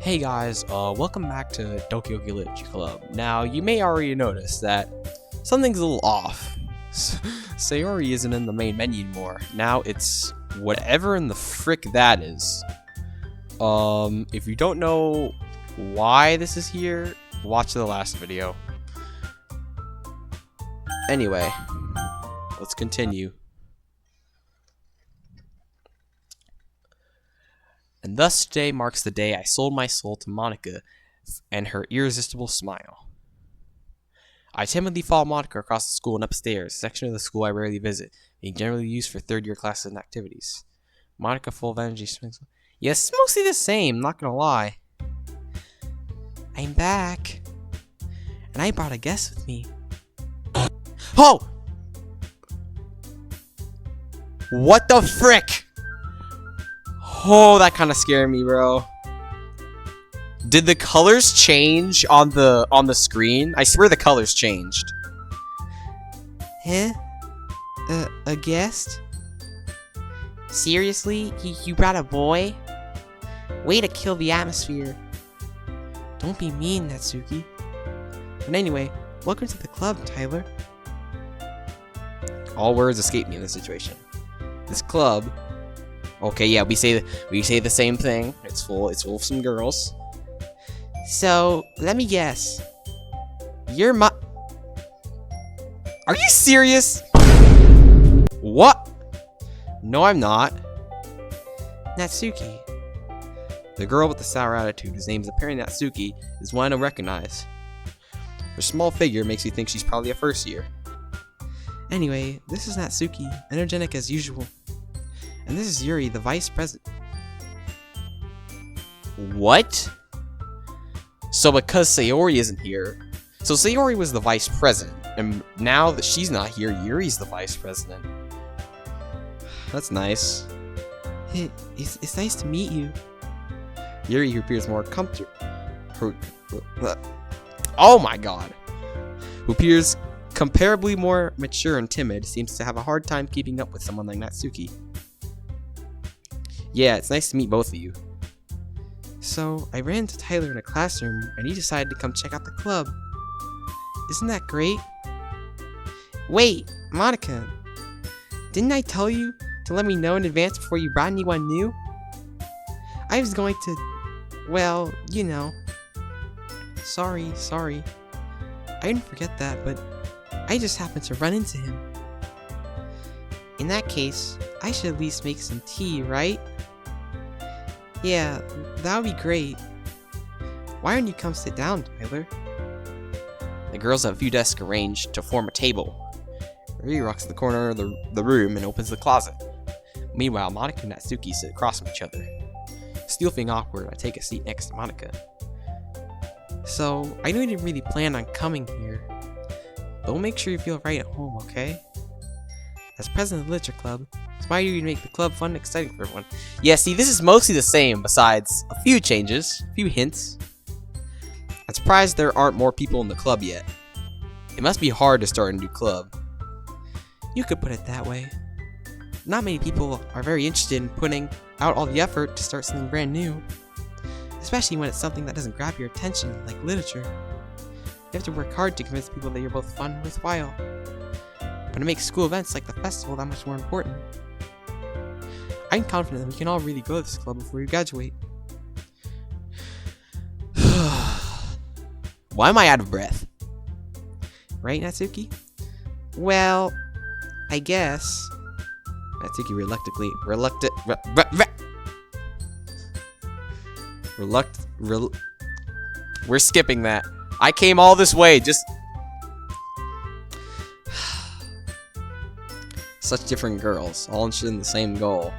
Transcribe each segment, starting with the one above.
Hey guys, welcome back to Dokyoki Literature Club. Now, you may already notice that something's a little off. Sayori isn't in the main menu anymore. Now it's whatever in the frick that is. If you don't know why this is here, watch the last video. Anyway, let's continue. And thus today marks the day I sold my soul to Monika and her irresistible smile. I timidly followed Monika across the school and upstairs, a section of the school I rarely visit, being generally used for third-year classes and activities. Monika, full of energy, swings. Yes, mostly the same, not gonna lie. I'm back. And I brought a guest with me. Oh! What the frick? Oh, that kind of scared me, bro. Did the colors change on the screen? I swear the colors changed. Huh? A guest? Seriously? You brought a boy? Way to kill the atmosphere. Don't be mean, Natsuki. But anyway, welcome to the club, Tyler. All words escape me in this situation. This club. Okay, yeah, we say the same thing. It's full of some girls. So, let me guess. You're my... Are you serious? What? No, I'm not. Natsuki. The girl with the sour attitude, whose name is apparently Natsuki, is one I don't recognize. Her small figure makes me think she's probably a first year. Anyway, this is Natsuki, energetic as usual. And this is Yuri, the vice president. What? So because Sayori isn't here, so Sayori was the vice president, and now that she's not here, Yuri's the vice president. That's nice. It's nice to meet you. Yuri, who appears more comfortable. Oh my god. Who appears comparably more mature and timid, seems to have a hard time keeping up with someone like Natsuki. Yeah, it's nice to meet both of you. So, I ran into Tyler in a classroom, and he decided to come check out the club. Isn't that great? Wait, Monika, didn't I tell you to let me know in advance before you brought anyone new? I was going to, well, you know. Sorry. I didn't forget that, but I just happened to run into him. In that case, I should at least make some tea, right? Yeah, that would be great. Why don't you come sit down, Tyler? The girls have a few desks arranged to form a table. Riri walks to the corner of the room and opens the closet. Meanwhile, Monika and Natsuki sit across from each other. Still feeling awkward, I take a seat next to Monika. So, I know you didn't really plan on coming here, but we'll make sure you feel right at home, okay? As president of the Literature Club, why do you make the club fun and exciting for everyone? Yeah, see, this is mostly the same, besides a few changes, a few hints. I'm surprised there aren't more people in the club yet. It must be hard to start a new club. You could put it that way. Not many people are very interested in putting out all the effort to start something brand new. Especially when it's something that doesn't grab your attention, like literature. You have to work hard to convince people that you're both fun and worthwhile. But it makes school events like the festival that much more important. I'm confident that we can all really go to this club before we graduate. Why am I out of breath? Right, Natsuki? Well, I guess. Natsuki we're skipping that. I came all this way, just... Such different girls, all interested in the same goal.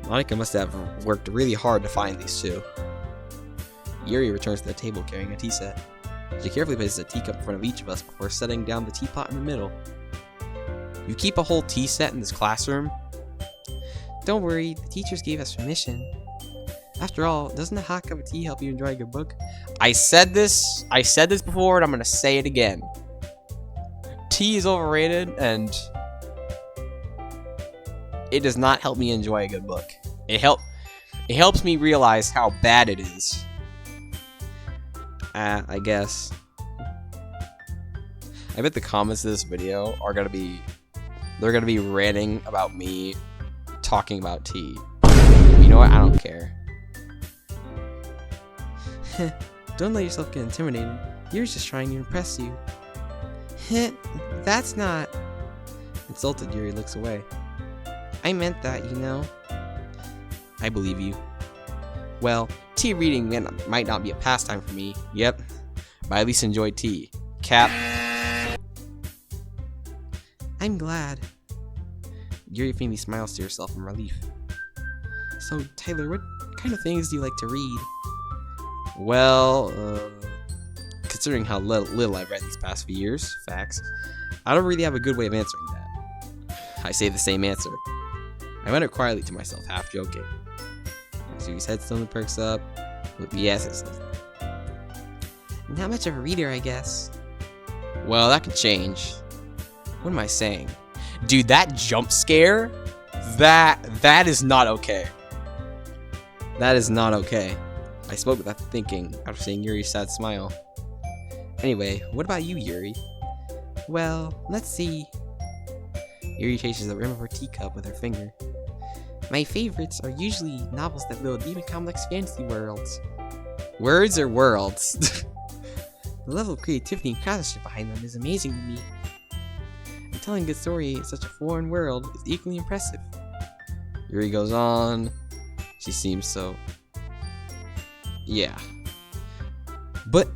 Monika must have worked really hard to find these two. Yuri returns to the table carrying a tea set. She carefully places a teacup in front of each of us before setting down the teapot in the middle. You keep a whole tea set in this classroom? Don't worry, the teachers gave us permission. After all, doesn't a hot cup of tea help you enjoy a good book? I said this before, and I'm gonna say it again. Tea is overrated, and it does not help me enjoy a good book. It helps me realize how bad it is. I guess. I bet the comments of this video are gonna be... They're gonna be ranting about me talking about tea. You know what? I don't care. Don't let yourself get intimidated. Yuri's just trying to impress you. That's not... Insulted, Yuri looks away. I meant that, you know. I believe you. Well, tea reading might not be a pastime for me. Yep. But I at least enjoy tea. Cap. I'm glad. Yuri faintly smiles to herself in relief. So, Tyler, what kind of things do you like to read? Well, considering how little I've read these past few years, facts, I don't really have a good way of answering that. I say the same answer. I went quietly to myself, half joking. Suki's head slowly perks up. With the yes, Not much of a reader, I guess. Well, that could change. What am I saying? Dude, that jump scare? That is not okay. That is not okay. I spoke without thinking after seeing Yuri's sad smile. Anyway, what about you, Yuri? Well, let's see. Yuri chases the rim of her teacup with her finger. My favorites are usually novels that build deep and complex fantasy worlds. Words or worlds? The level of creativity and craftsmanship behind them is amazing to me. And telling a good story in such a foreign world is equally impressive. Yuri goes on. She seems so... Yeah. But...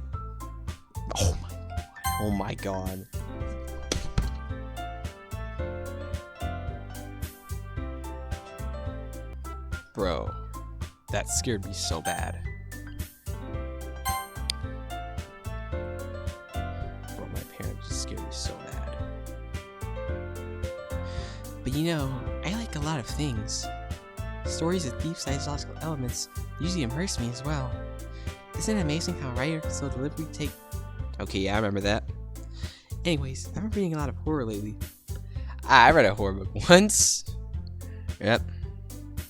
Oh my god. Bro, that scared me so bad. Bro, my parents just scared me so bad. But you know, I like a lot of things. Stories with deep psychological elements usually immerse me as well. Isn't it amazing how a writer can so deliberately take... Okay, yeah, I remember that. Anyways, I've been reading a lot of horror lately. I read a horror book once. Yep.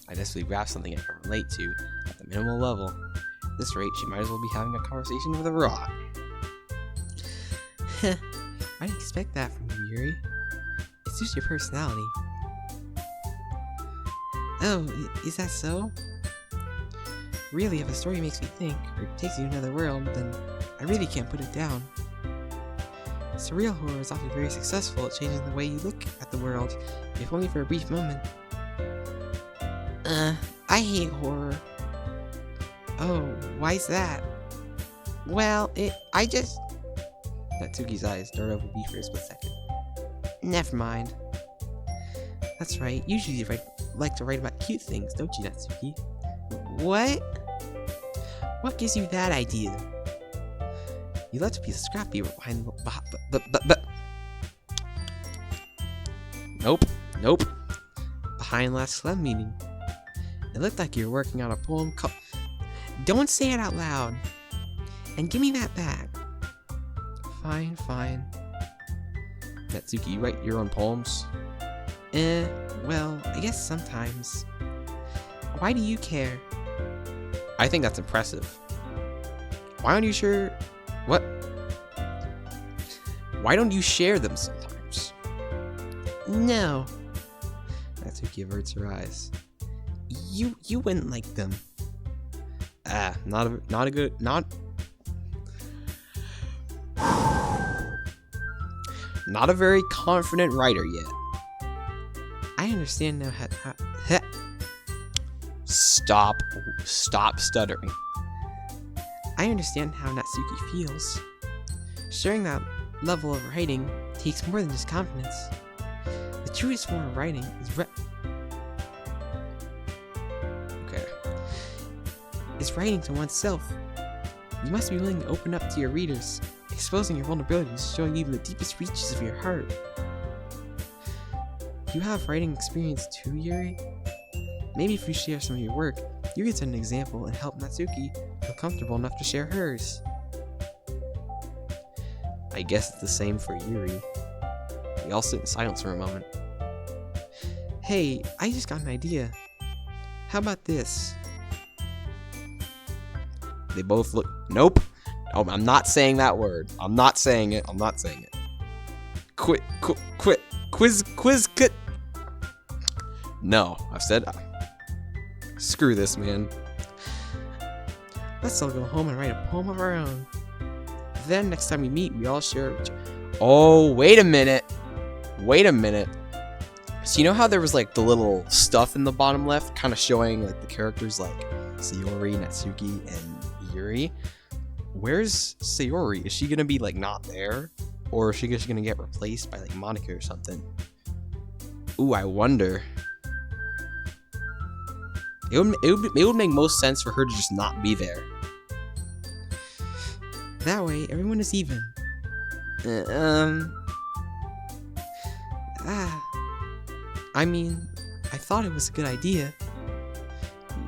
I desperately grasped something I can relate to at the minimal level. At this rate, she might as well be having a conversation with a rock. I didn't expect that from you, Yuri. It's just your personality. Oh, is that so? Really, if a story makes me think, or takes you to another world, then I really can't put it down. Surreal horror is often very successful at changing the way you look at the world, if only for a brief moment. I hate horror. Oh, why's that? Well, Natsuki's eyes darted over me for a split second. Never mind. That's right, usually you like to write about cute things, don't you, Natsuki? What? What gives you that idea? You love to be scrappy behind the... Nope. Behind last club meeting. It looked like you were working on a poem called... Don't say it out loud. And give me that back. Fine. Natsuki, you write your own poems? Well, I guess sometimes. Why do you care? I think that's impressive. Why don't you share... What? Why don't you share them sometimes? No. Natsuki averts her eyes. You wouldn't like them. Not a very confident writer yet. I understand now how Stop stuttering. I understand how Natsuki feels. Sharing that level of writing takes more than just confidence. The truest form of writing is writing to oneself. You must be willing to open up to your readers, exposing your vulnerabilities, showing even the deepest reaches of your heart. You have writing experience too, Yuri? Maybe if you share some of your work, you can set an example and help Natsuki feel comfortable enough to share hers. I guess it's the same for Yuri. We all sit in silence for a moment. Hey, I just got an idea. How about this? They both look. Nope. Oh, I'm not saying that word. I'm not saying it. I'm not saying it. Quit. Quiz. No, I've said. Screw this, man. Let's all go home and write a poem of our own. Then next time we meet, we all share. Oh, wait a minute. So you know how there was like the little stuff in the bottom left, kind of showing like the characters like Sayori, Natsuki, and Yuri. Where's Sayori? Is she gonna be like not there, or is she just gonna get replaced by like Monica or something? Ooh, I wonder. It would make most sense for her to just not be there. That way, everyone is even. I mean, I thought it was a good idea.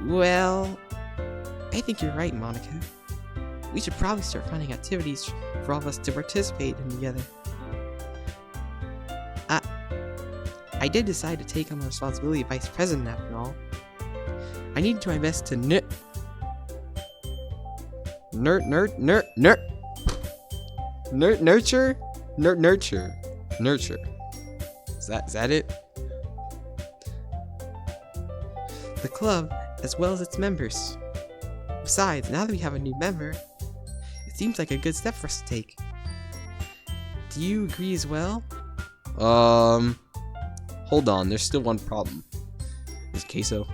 Well, I think you're right, Monica. We should probably start finding activities for all of us to participate in together. I did decide to take on the responsibility of vice president after all. I need to do my best to nurture. Is that it? The club, as well as its members. Besides, now that we have a new member, it seems like a good step for us to take. Do you agree as well? Hold on, there's still one problem. Is Queso?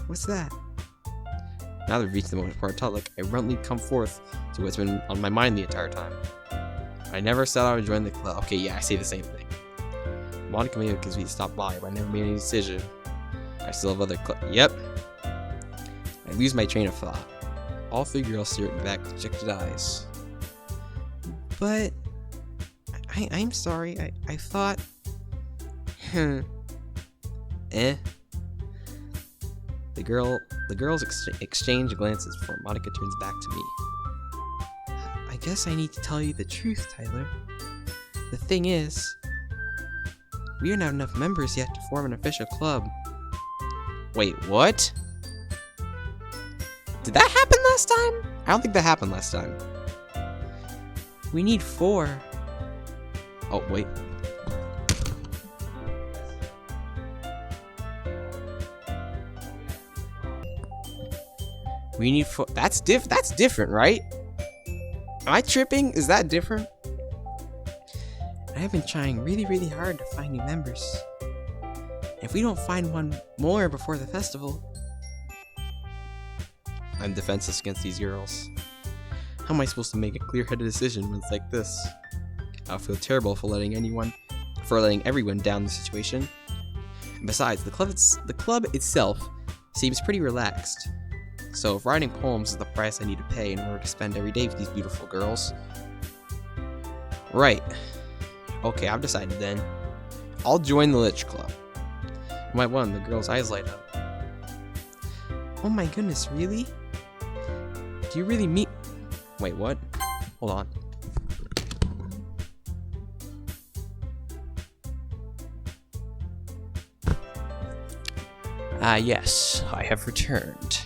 What's that? Now that we've reached the most important topic, I abruptly come forth to what's been on my mind the entire time. I never said I would join the club. Okay, yeah, I say the same thing. Monica made it because we stopped by, but I never made any decision. I still have other Yep. I lose my train of thought. All three girls stare at me back with dejected eyes. But I'm sorry. I thought. The girls exchange glances before Monica turns back to me. I guess I need to tell you the truth, Tyler. The thing is, we don't have enough members yet to form an official club. Wait, what? Did that happen last time? I don't think that happened last time. We need 4. Oh, wait. We need 4. That's different, right? Am I tripping? Is that different? I have been trying really, really hard to find new members. If we don't find one more before the festival, I'm defenseless against these girls. How am I supposed to make a clear-headed decision when it's like this? I'll feel terrible for letting everyone down the situation. And besides, the club itself seems pretty relaxed. So if writing poems is the price I need to pay in order to spend every day with these beautiful girls. Right. Okay, I've decided then. I'll join the Lich Club. My one, the girl's eyes light up. Oh my goodness, really? Do you really mean... Wait, what? Hold on. Yes, I have returned.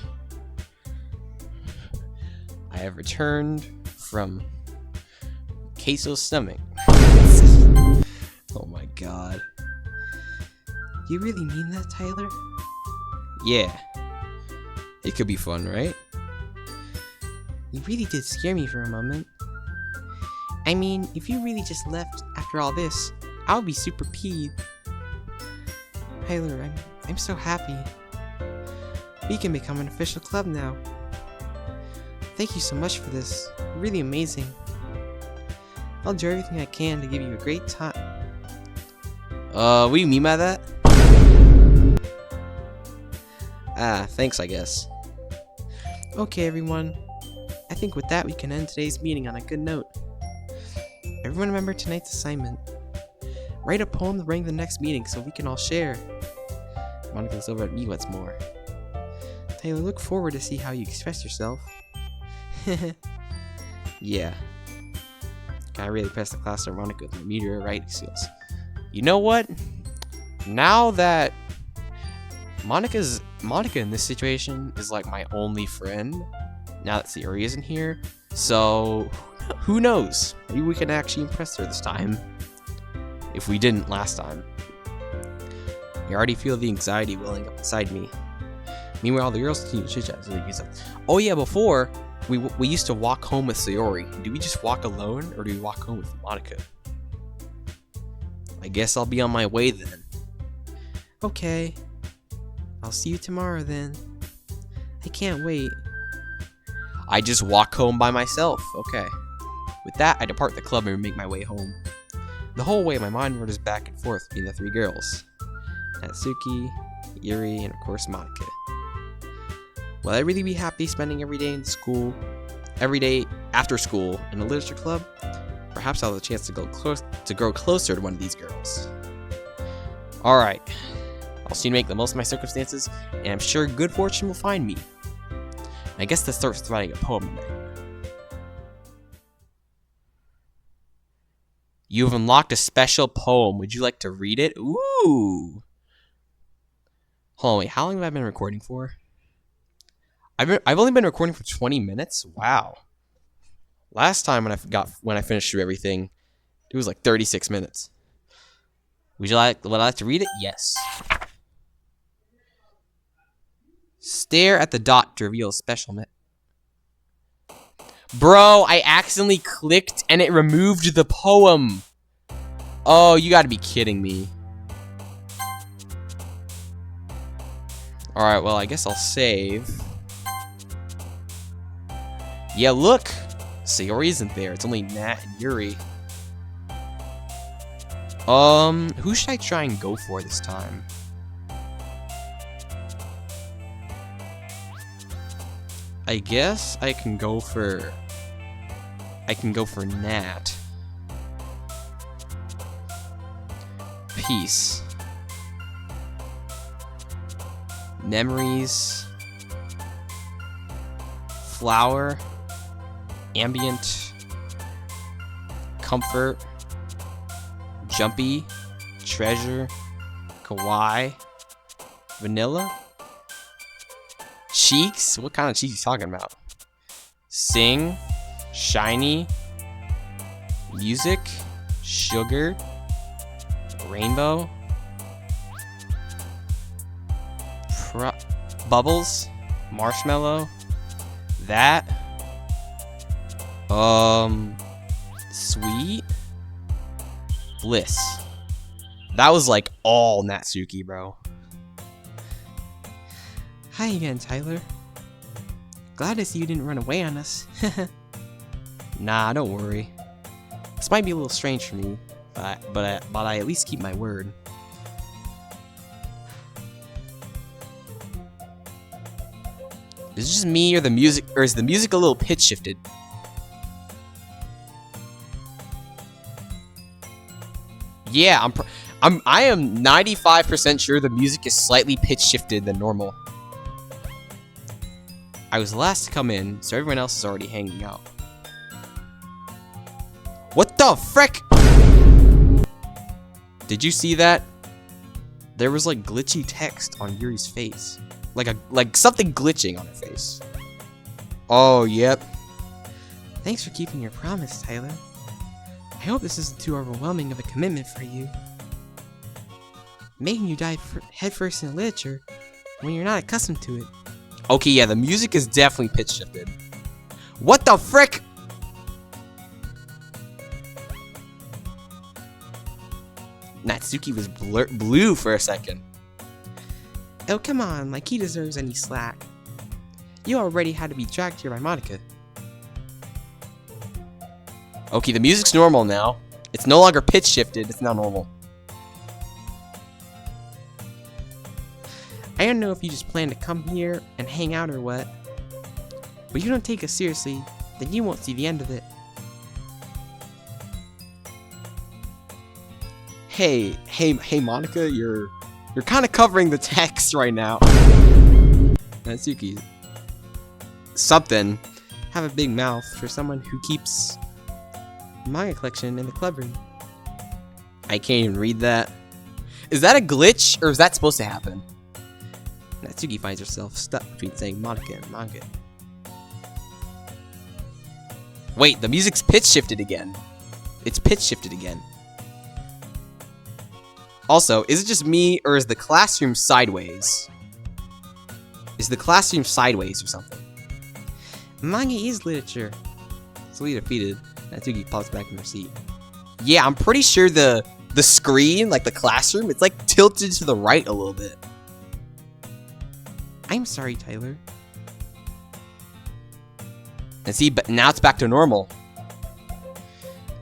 I have returned from Queso's stomach. Oh my god. You really mean that, Tyler? Yeah. It could be fun, right? You really did scare me for a moment. I mean, if you really just left after all this, I would be super peeved. Tyler, I'm so happy. We can become an official club now. Thank you so much for this. Really amazing. I'll do everything I can to give you a great time. What do you mean by that? Thanks, I guess. Okay, everyone. I think with that we can end today's meeting on a good note. Everyone remember tonight's assignment. Write a poem to bring the next meeting so we can all share. Monica looks over at me once more. Taylor, look forward to see how you express yourself. Yeah. I really pressed the class on Monica with my meteor writing skills. You know what? Now that Monica's Monica in this situation is like my only friend now that Sayori isn't here. So who knows? Maybe we can actually impress her this time. If we didn't last time. I already feel the anxiety welling up inside me. Meanwhile, the girls continue to chit-chat. Oh yeah, before, we used to walk home with Sayori. Do we just walk alone, or do we walk home with Monica? I guess I'll be on my way then. Okay. I'll see you tomorrow then. I can't wait. I just walk home by myself. Okay. With that, I depart the club and make my way home. The whole way, my mind wanders back and forth between the three girls. Natsuki, Yuri, and of course Monica. Will I really be happy spending every day after school in a literature club? Perhaps I'll have a chance to grow closer to one of these girls. Alright. I'll soon make the most of my circumstances, and I'm sure good fortune will find me. I guess this starts with writing a poem tonight. You have unlocked a special poem. Would you like to read it? Ooh! Hold on, wait, how long have I been recording for? I've only been recording for 20 minutes? Wow. Last time when I finished through everything, it was like 36 minutes. Would I like to read it? Yes. Stare at the dot to reveal a special Bro, I accidentally clicked and it removed the poem. Oh, you gotta be kidding me. Alright, well, I guess I'll save. Yeah, look! Sayori isn't there. It's only Nat and Yuri. Who should I try and go for this time? I guess I can go for Nat. Peace. Memories. Flower. Ambient. Comfort. Jumpy. Treasure. Kawaii. Vanilla. Cheeks? What kind of cheeks are you talking about? Sing. Shiny. Music. Sugar. Rainbow. Bubbles. Marshmallow. That. Sweet. Bliss. That was like all Natsuki, bro. Hi again, Tyler. Glad to see you didn't run away on us. Nah, don't worry. This might be a little strange for me, but I at least keep my word. Is it just me or is the music a little pitch shifted? Yeah, I am 95% sure the music is slightly pitch shifted than normal. I was the last to come in, so everyone else is already hanging out. What the frick? Did you see that? There was like glitchy text on Yuri's face. Like something glitching on her face. Oh, yep. Thanks for keeping your promise, Tyler. I hope this isn't too overwhelming of a commitment for you. Making you dive headfirst in literature when you're not accustomed to it. Okay, yeah, the music is definitely pitch shifted. What the frick? Natsuki was blue for a second. Oh, come on, like he deserves any slack. You already had to be dragged here by Monica. Okay, the music's normal now. It's no longer pitch shifted, it's now normal. I don't know if you just plan to come here and hang out or what, but you don't take us seriously, then you won't see the end of it. Hey, Monica, you're kind of covering the text right now. Natsuki. Something. Have a big mouth for someone who keeps a manga collection in the club room. I can't even read that. Is that a glitch, or is that supposed to happen? Natsuki finds herself stuck between saying Monica and manga. Wait, the music's pitch shifted again. It's pitch shifted again. Also, is it just me, or is the classroom sideways? Is the classroom sideways or something? Manga is literature. Slowly defeated, Natsuki pops back in her seat. Yeah, I'm pretty sure the screen, like the classroom, it's like tilted to the right a little bit. I'm sorry, Tyler. And see, but now it's back to normal.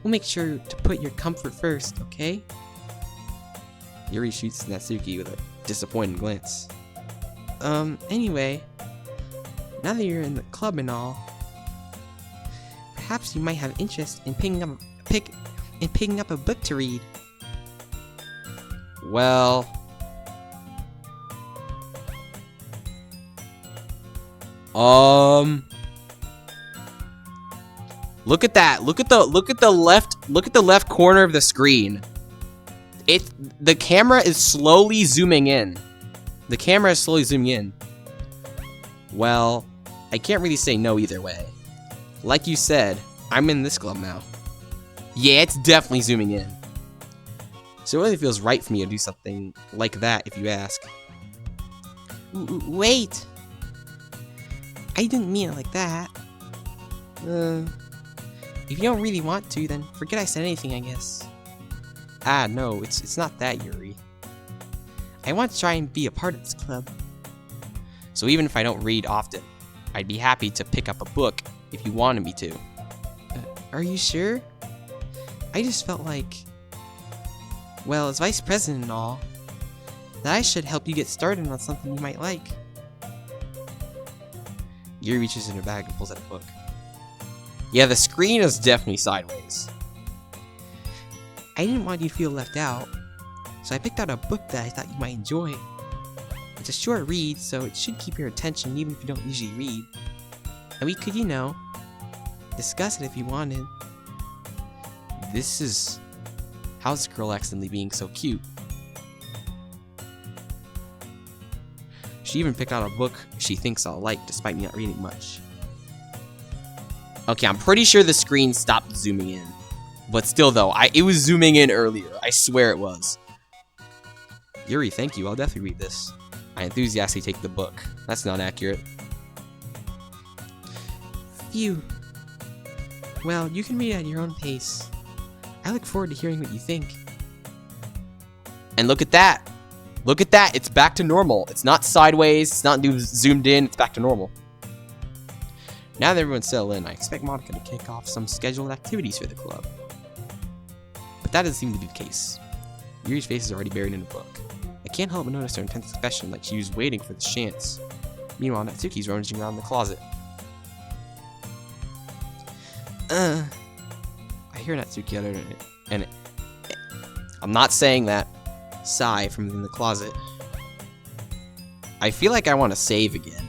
We'll make sure to put your comfort first, okay? Yuri shoots Natsuki with a disappointed glance. Anyway, now that you're in the club and all, perhaps you might have interest in picking up a book to read. Well, look at that. Look at the left corner of the screen. The camera is slowly zooming in. The camera is slowly zooming in. Well, I can't really say no either way. Like you said, I'm in this club now. Yeah, it's definitely zooming in. So it really feels right for me to do something like that, if you ask. Wait! I didn't mean it like that. If you don't really want to, then forget I said anything, I guess. Ah, no, it's not that, Yuri. I want to try and be a part of this club. So even if I don't read often, I'd be happy to pick up a book if you wanted me to. Are you sure? I just felt like, well, as vice president and all, that I should help you get started on something you might like. Yuri reaches in her bag and pulls out a book. Yeah, the screen is definitely sideways. I didn't want you to feel left out, so I picked out a book that I thought you might enjoy. It's a short read, so it should keep your attention even if you don't usually read. And we could, discuss it if you wanted. This is... How's this girl accidentally being so cute? She even picked out a book she thinks I'll like, despite me not reading much. Okay, I'm pretty sure the screen stopped zooming in. But still, though, it was zooming in earlier. I swear it was. Yuri, thank you. I'll definitely read this. I enthusiastically take the book. That's not accurate. Phew. Well, you can read at your own pace. I look forward to hearing what you think. And look at that. Look at that. It's back to normal. It's not sideways. It's not zoomed in. It's back to normal. Now that everyone's settled in, I expect Monica to kick off some scheduled activities for the club. But that doesn't seem to be the case. Yuri's face is already buried in a book. I can't help but notice her intense expression, like she was waiting for the chance. Meanwhile, Natsuki's rummaging around the closet. I hear Natsuki utter and I'm not saying that. Sigh from within the closet. I feel like I want to save again.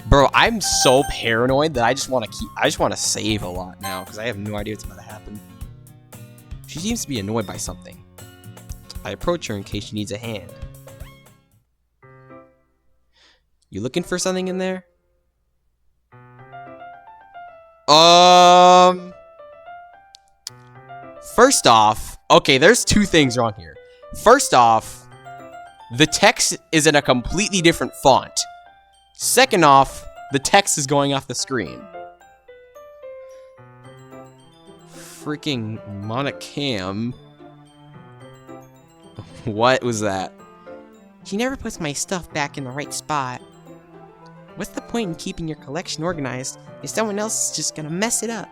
Bro, I'm so paranoid that I just want to save a lot now because I have no idea what's about to happen. She seems to be annoyed by something. I approach her in case she needs a hand. You looking for something in there? First off, okay, there's two things wrong here. First off, the text is in a completely different font. Second off, the text is going off the screen. Freaking Monocam. What was that? She never puts my stuff back in the right spot. What's the point in keeping your collection organized if someone else is just gonna mess it up?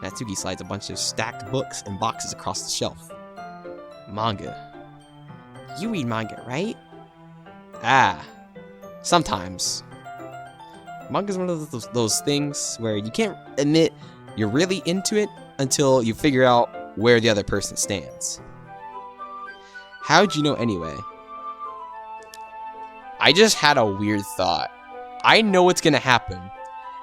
Natsuki slides a bunch of stacked books and boxes across the shelf. Manga. You read manga, right? Ah. Sometimes. Manga is one of those things where you can't admit you're really into it until you figure out where the other person stands. How'd you know anyway? I just had a weird thought. I know what's gonna happen.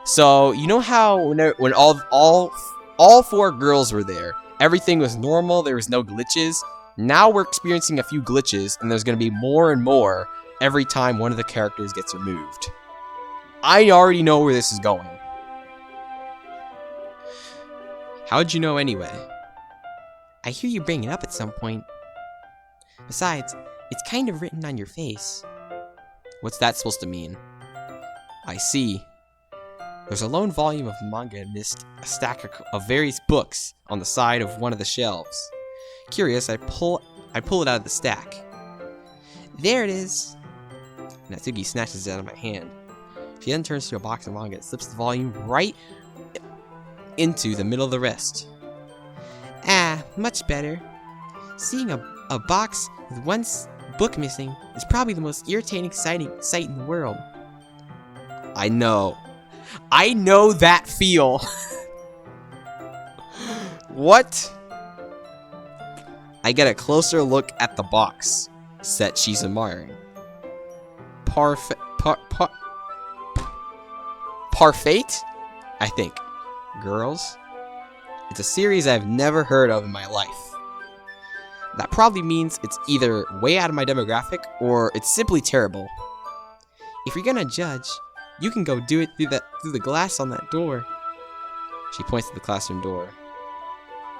So, you know how when all four girls were there, everything was normal, there was no glitches, Now we're experiencing a few glitches, and there's going to be more and more every time one of the characters gets removed. I already know where this is going. How'd you know anyway? I hear you bring it up at some point. Besides, it's kind of written on your face. What's that supposed to mean? I see. There's a lone volume of manga amidst a stack of various books on the side of one of the shelves. Curious, I pull it out of the stack. There it is. Natsuki snatches it out of my hand. She then turns to a box of manga and slips the volume right into the middle of the rest. Ah, much better. Seeing a box with one book missing is probably the most irritating sight in the world. I know. I know that feel. What? I get a closer look at the box set she's admiring. Parfait, I think. Girls? It's a series I've never heard of in my life. That probably means it's either way out of my demographic or it's simply terrible. If you're gonna judge, you can go do it through the glass on that door. She points to the classroom door.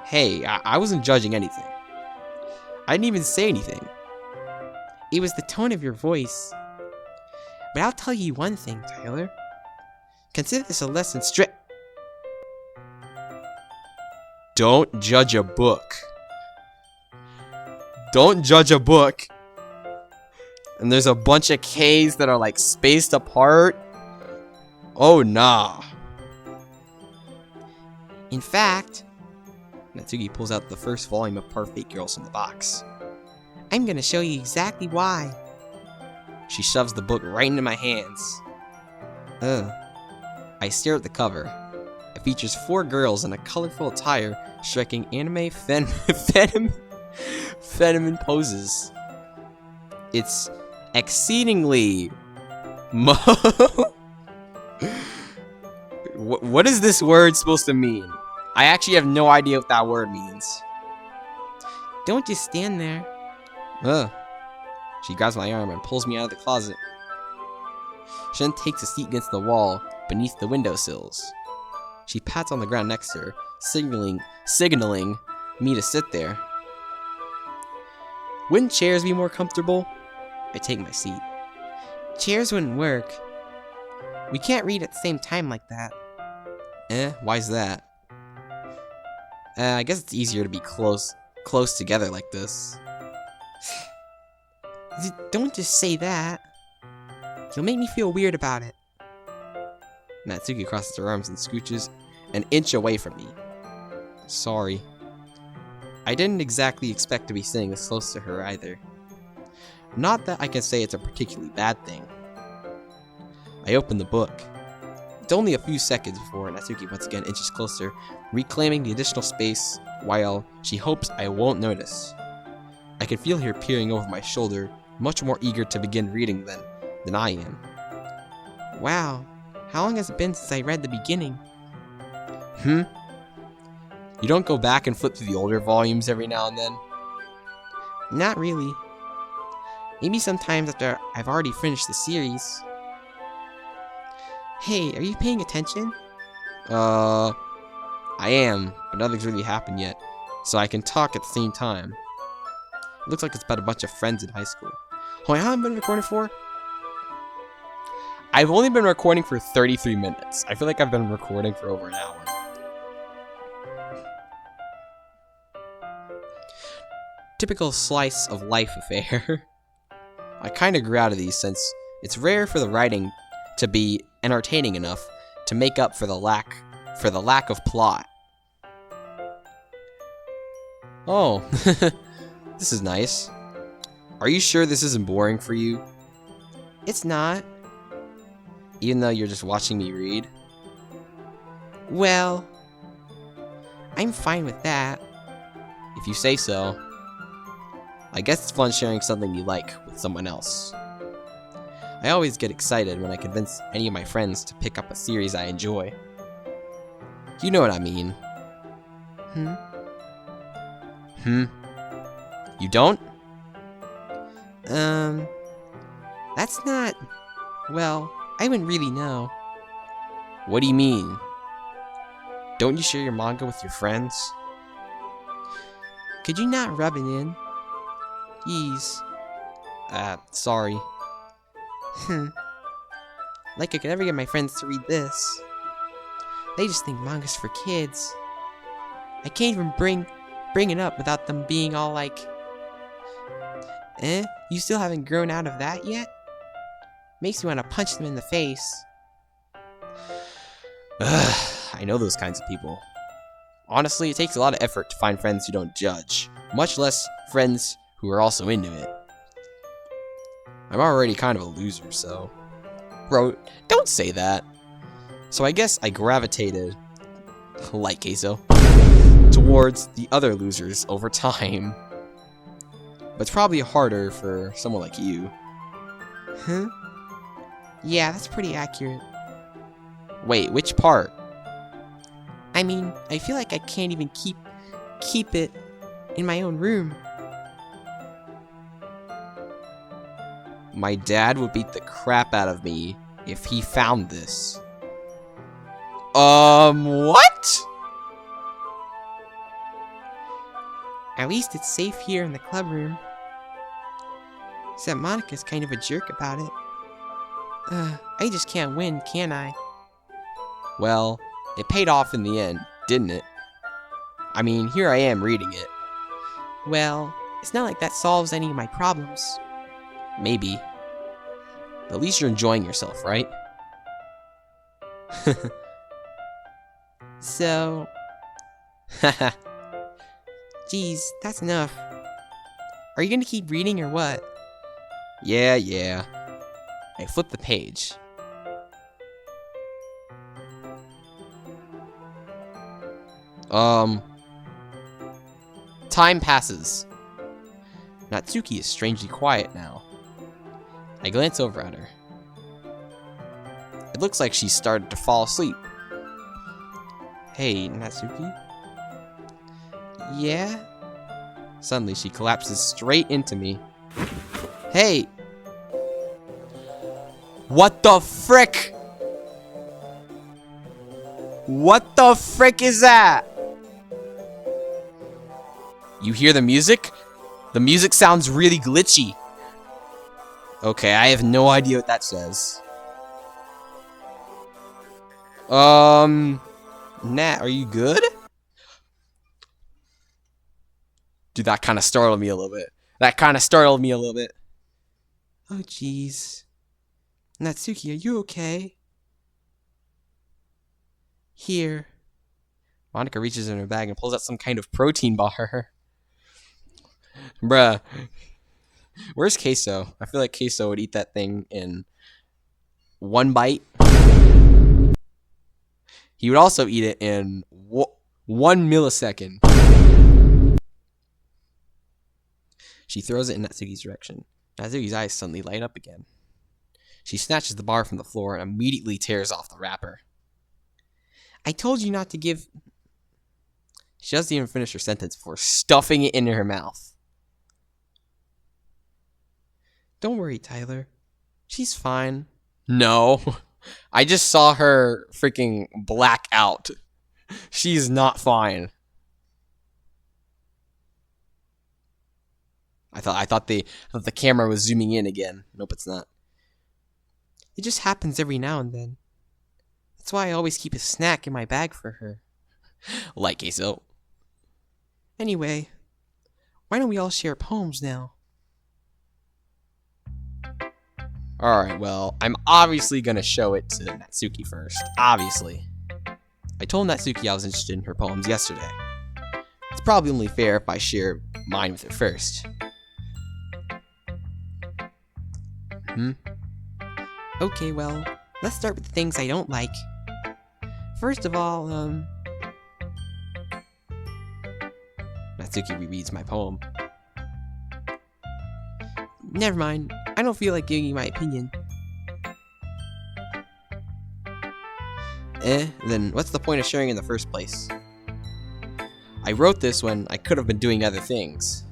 Hey, I wasn't judging anything. I didn't even say anything. It was the tone of your voice. But I'll tell you one thing, Tyler. Consider this a lesson straight. Don't judge a book. Don't judge a book. And there's a bunch of K's that are like spaced apart. Oh nah. In fact, Natsuki pulls out the first volume of Parfait Girls from the box. I'm gonna show you exactly why. She shoves the book right into my hands. I stare at the cover. It features 4 girls in a colorful attire striking anime feminine poses. It's exceedingly What is this word supposed to mean? I actually have no idea what that word means. Don't just stand there. She grabs my arm and pulls me out of the closet. She then takes a seat against the wall beneath the windowsills. She pats on the ground next to her, signaling me to sit there. Wouldn't chairs be more comfortable? I take my seat. Chairs wouldn't work. We can't read at the same time like that. Why's that? I guess it's easier to be close together like this. Don't just say that. You'll make me feel weird about it. Natsuki crosses her arms and scooches an inch away from me. Sorry. I didn't exactly expect to be sitting this close to her either. Not that I can say it's a particularly bad thing. I open the book. It's only a few seconds before Natsuki once again inches closer, reclaiming the additional space while she hopes I won't notice. I can feel her peering over my shoulder, much more eager to begin reading than I am. Wow, how long has it been since I read the beginning? You don't go back and flip through the older volumes every now and then? Not really. Maybe sometimes after I've already finished the series. Hey, are you paying attention? I am, but nothing's really happened yet, so I can talk at the same time. It looks like it's about a bunch of friends in high school. How long have I been recording for? I've only been recording for 33 minutes. I feel like I've been recording for over an hour. Typical slice of life affair. I kinda grew out of these since it's rare for the writing to be entertaining enough to make up for the lack of plot. Oh, this is nice. Are you sure this isn't boring for you? It's not. Even though you're just watching me read? Well, I'm fine with that. If you say so. I guess it's fun sharing something you like with someone else. I always get excited when I convince any of my friends to pick up a series I enjoy. You know what I mean. You don't? That's not... Well, I wouldn't really know. What do you mean? Don't you share your manga with your friends? Could you not rub it in? Jeez. Sorry. Like I could ever get my friends to read this. They just think manga's for kids. I can't even bring it up without them being all like, you still haven't grown out of that yet? Makes me want to punch them in the face. I know those kinds of people. Honestly, it takes a lot of effort to find friends who don't judge, much less friends who are also into it. I'm already kind of a loser, so... Bro, don't say that. So I guess I gravitated, like Queso, towards the other losers over time. But it's probably harder for someone like you. Huh? Yeah, that's pretty accurate. Wait, which part? I mean, I feel like I can't even keep it in my own room. My dad would beat the crap out of me if he found this. What? At least it's safe here in the club room. Except Monica's kind of a jerk about it. I just can't win, can I? Well, it paid off in the end, didn't it? I mean, here I am reading it. Well, it's not like that solves any of my problems. Maybe. But at least you're enjoying yourself, right? So... Geez, that's enough. Are you gonna keep reading or what? Yeah. I flipped the page. Time passes. Natsuki is strangely quiet now. I glance over at her. It looks like she started to fall asleep. Hey, Natsuki? Yeah? Suddenly, she collapses straight into me. Hey! What the frick? What the frick is that? You hear the music? The music sounds really glitchy. Okay, I have no idea what that says. Nat, are you good? Dude, that kind of startled me a little bit. Oh, jeez. Natsuki, are you okay? Here. Monica reaches in her bag and pulls out some kind of protein bar. Bruh. Where's Queso? I feel like Queso would eat that thing in one bite. He would also eat it in 1 millisecond. She throws it in Natsuki's direction. Natsuki's eyes suddenly light up again. She snatches the bar from the floor and immediately tears off the wrapper. I told you not to give... She doesn't even finish her sentence before stuffing it into her mouth. Don't worry, Tyler. She's fine. No. I just saw her freaking black out. She's not fine. I thought the camera was zooming in again. Nope, it's not. It just happens every now and then. That's why I always keep a snack in my bag for her. Like Queso. Anyway, why don't we all share poems now? Alright, well, I'm obviously gonna show it to Natsuki first. Obviously. I told Natsuki I was interested in her poems yesterday. It's probably only fair if I share mine with her first. Okay, well, let's start with the things I don't like. First of all, Natsuki rereads my poem. Never mind. I don't feel like giving you my opinion. Then what's the point of sharing in the first place? I wrote this when I could have been doing other things.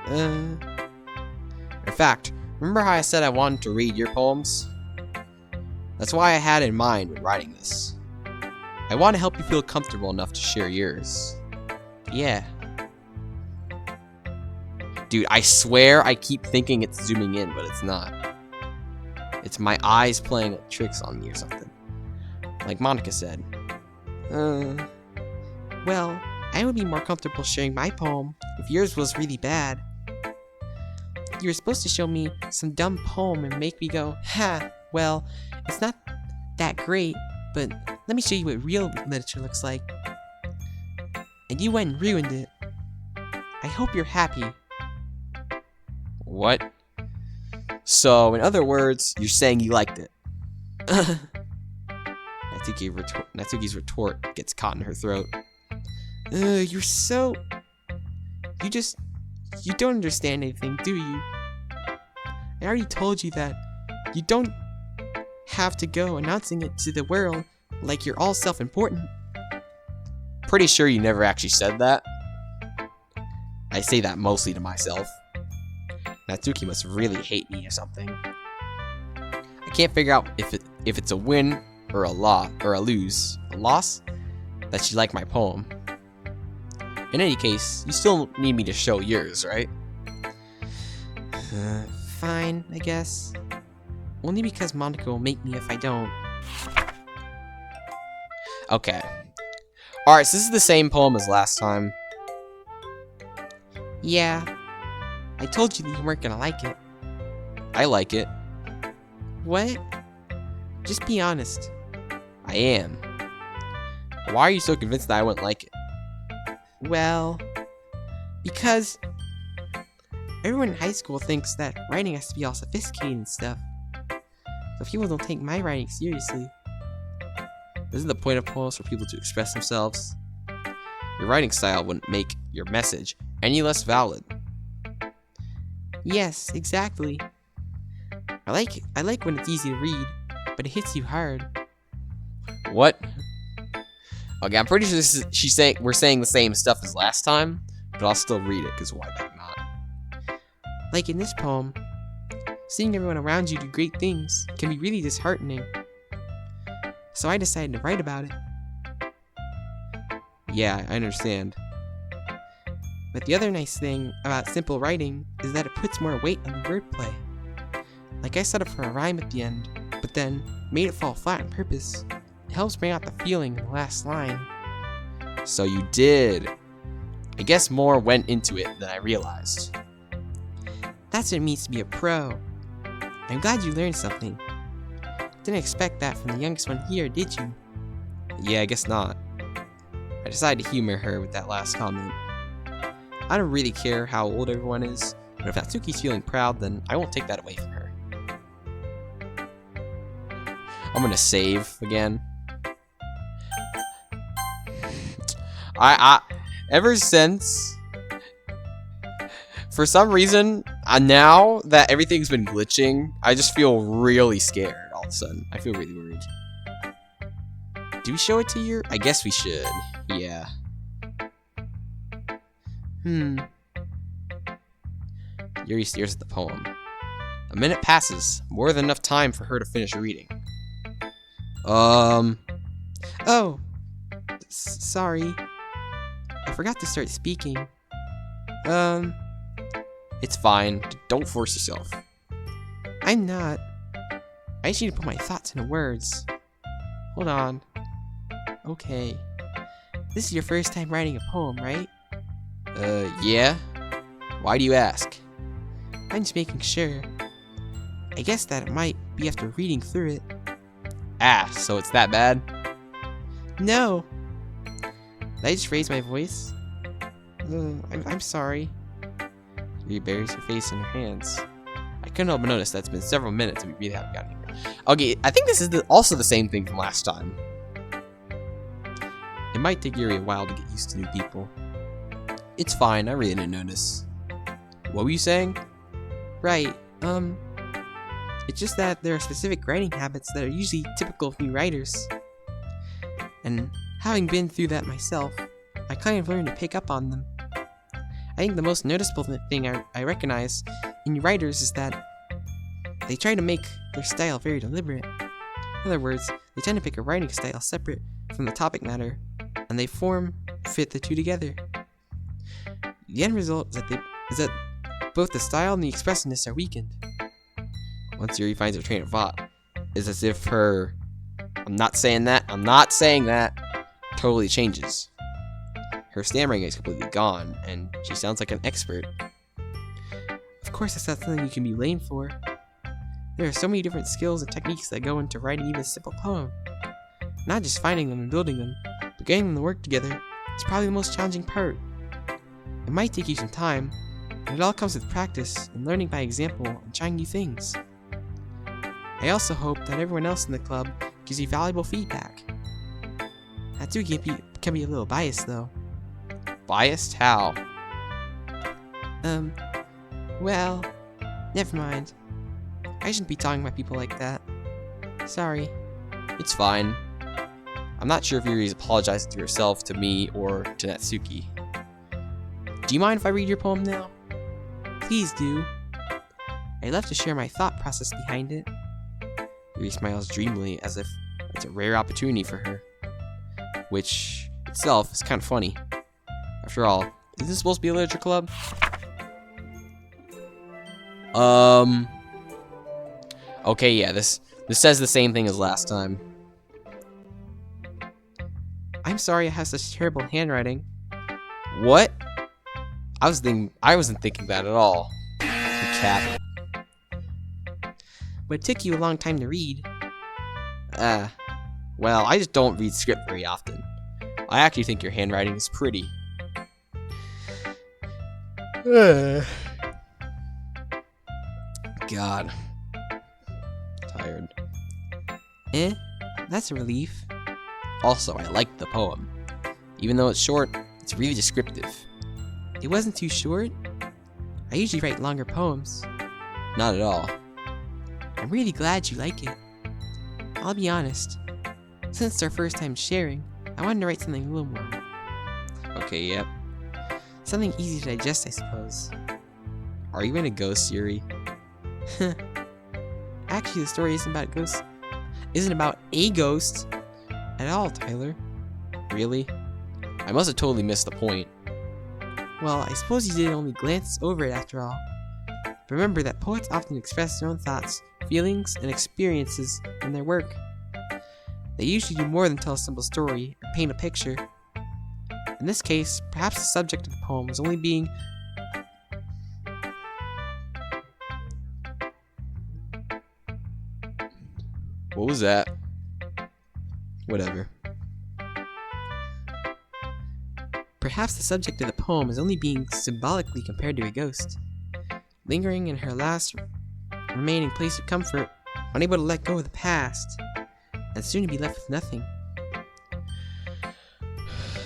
In fact, remember how I said I wanted to read your poems? That's why I had in mind when writing this. I want to help you feel comfortable enough to share yours. Yeah. Dude, I swear I keep thinking it's zooming in, but it's not. It's my eyes playing tricks on me or something. Like Monica said. Well, I would be more comfortable sharing my poem if yours was really bad. You were supposed to show me some dumb poem and make me go, ha, well, it's not that great, but let me show you what real literature looks like. And you went and ruined it. I hope you're happy. What? So, in other words, you're saying you liked it. Natsuki's retort gets caught in her throat. You're so... You don't understand anything, do you? I already told you that you don't have to go announcing it to the world like you're all self-important. Pretty sure you never actually said that. I say that mostly to myself. Natsuki must really hate me or something. I can't figure out if it's a win or a loss that she liked my poem. In any case, you still need me to show yours, right? Fine, I guess. Only because Monica will make me if I don't. Okay. Alright, so this is the same poem as last time. Yeah. I told you that you weren't gonna like it. I like it. What? Just be honest. I am. Why are you so convinced that I wouldn't like it? Well, because everyone in high school thinks that writing has to be all sophisticated and stuff. So people don't take my writing seriously. Isn't the point of poems for people to express themselves? Your writing style wouldn't make your message any less valid. Yes, exactly. I like when it's easy to read, but it hits you hard. What? Okay, I'm pretty sure we're saying the same stuff as last time, but I'll still read it, because why the heck not? Like in this poem, seeing everyone around you do great things can be really disheartening. So I decided to write about it. Yeah, I understand. But the other nice thing about simple writing is that it puts more weight on the wordplay. Like I set up for a rhyme at the end, but then made it fall flat on purpose. It helps bring out the feeling in the last line. So you did. I guess more went into it than I realized. That's what it means to be a pro. I'm glad you learned something. Didn't expect that from the youngest one here, did you? Yeah, I guess not. I decided to humor her with that last comment. I don't really care how old everyone is, but if Natsuki's feeling proud, then I won't take that away from her. I'm gonna save again. Ever since, for some reason, now that everything's been glitching, I just feel really scared all of a sudden. I feel really worried. Do we show it to you? I guess we should. Yeah. Yuri stares at the poem. A minute passes, more than enough time for her to finish reading. Oh. Sorry. I forgot to start speaking. It's fine. Don't force yourself. I'm not. I just need to put my thoughts into words. Hold on. Okay. This is your first time writing a poem, right? Yeah? Why do you ask? I'm just making sure. I guess that it might be after reading through it. Ah, so it's that bad? No. Did I just raise my voice? I'm sorry. Yuri buries her face in her hands. I couldn't help but notice that it's been several minutes and we really haven't gotten here. Okay, I think this is also the same thing from last time. It might take Yuri a while to get used to new people. It's fine, I really didn't notice. What were you saying? Right, it's just that there are specific writing habits that are usually typical of new writers. And having been through that myself, I kind of learned to pick up on them. think the most noticeable thing I recognize in your writers is that they try to make their style very deliberate. In other words, they tend to pick a writing style separate from the topic matter, and they fit the two together. The end result is that both the style and the expressiveness are weakened. Once Yuri finds her train of thought, it's as if her I'm not saying that totally changes. Her stammering is completely gone, and she sounds like an expert. Of course, that's not something you can be blamed for. There are so many different skills and techniques that go into writing even a simple poem. Not just finding them and building them, but getting them to work together is probably the most challenging part. It might take you some time, but it all comes with practice and learning by example and trying new things. I also hope that everyone else in the club gives you valuable feedback. Natsuki can be a little biased though. Biased? How? Well, never mind. I shouldn't be talking about people like that. Sorry. It's fine. I'm not sure if Yuri's apologizing to herself, to me, or to Natsuki. Do you mind if I read your poem now? Please do. I'd love to share my thought process behind it. Yuri smiles dreamily as if it's a rare opportunity for her. Which, itself, is kind of funny. After all, is this supposed to be a literature club? Okay, yeah, this says the same thing as last time. I'm sorry I have such terrible handwriting. What? I wasn't thinking that at all. You cat. But it took you a long time to read. Well, I just don't read script very often. I actually think your handwriting is pretty. God. Tired. That's a relief. Also, I liked the poem. Even though it's short, it's really descriptive. It wasn't too short. I usually write longer poems. Not at all. I'm really glad you like it. I'll be honest. Since it's our first time sharing, I wanted to write something a little more. Okay, yep. Something easy to digest, I suppose. Are you in a ghost, Yuri? Actually, the story isn't about ghosts. Isn't about a ghost at all, Tyler. Really? I must have totally missed the point. Well, I suppose you did only glance over it after all. But remember that poets often express their own thoughts, feelings, and experiences in their work. They usually do more than tell a simple story or paint a picture. In this case, perhaps the subject of the poem was only being What was that? Whatever. Perhaps the subject of the poem is only being symbolically compared to a ghost, lingering in her last remaining place of comfort, unable to let go of the past, and soon to be left with nothing.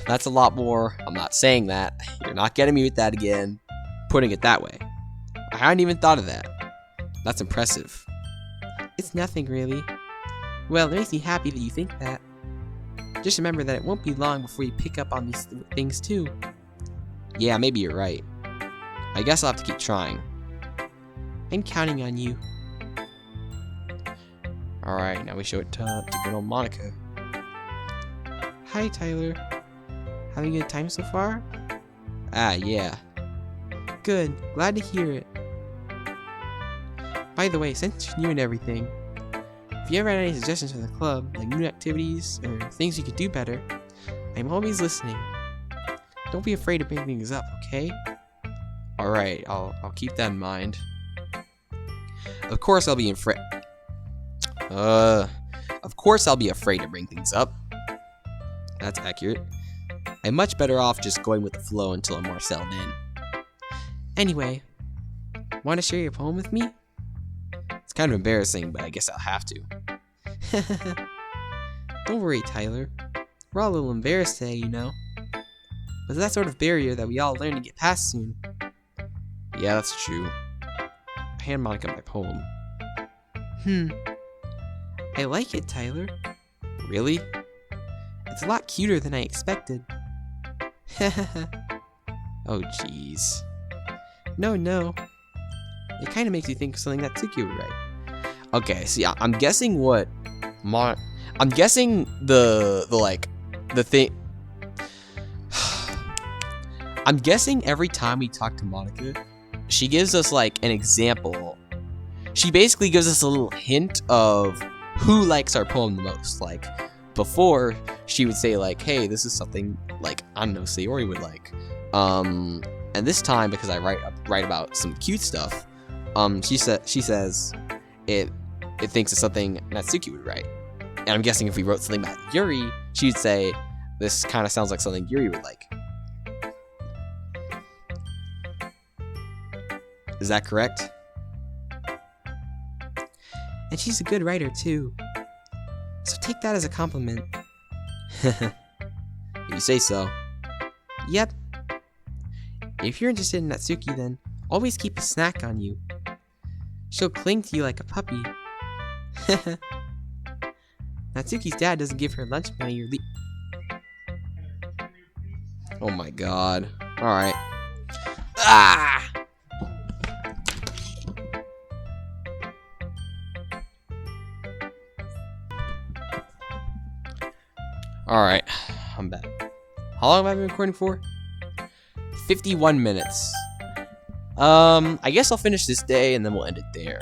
That's a lot more. I'm not saying that. You're not getting me with that again. Putting it that way. I hadn't even thought of that. That's impressive. It's nothing, really. Well, it makes me happy that you think that. Just remember that it won't be long before you pick up on these things too. Yeah, maybe you're right. I guess I'll have to keep trying. I'm counting on you. Alright, now we show it to good old Monika. Hi, Tyler. Having a good time so far? Yeah. Good. Glad to hear it. By the way, since you're new and everything, if you ever had any suggestions for the club, like new activities or things you could do better, I'm always listening. Don't be afraid to bring things up, okay? Alright, I'll keep that in mind. Of course I'll be afraid to bring things up. That's accurate. I'm much better off just going with the flow until I'm more settled in. Anyway, want to share your poem with me? It's kind of embarrassing, but I guess I'll have to. Don't worry, Tyler. We're all a little embarrassed today, you know. But it's that sort of barrier that we all learn to get past soon. Yeah, that's true. I hand Monika my poem. I like it, Tyler. Really? It's a lot cuter than I expected. Oh, jeez. No. It kind of makes you think of something that Natsuki would write. Okay, see, I'm guessing what I'm guessing the thing. I'm guessing every time we talk to Monika, she gives us like an example. She basically gives us a little hint of who likes our poem the most. Like before, she would say like, "Hey, this is something like I don't know, Sayori would like." And this time, because I write about some cute stuff, she says it thinks it's something Natsuki would write. And I'm guessing if we wrote something about Yuri, she'd say, this kind of sounds like something Yuri would like. Is that correct? And she's a good writer, too. So take that as a compliment. You say so. Yep. If you're interested in Natsuki, then always keep a snack on you. She'll cling to you like a puppy. Natsuki's dad doesn't give her lunch money or Oh my god. Alright. Ah! Alright. I'm back. How long have I been recording for? 51 minutes. I guess I'll finish this day and then we'll end it there.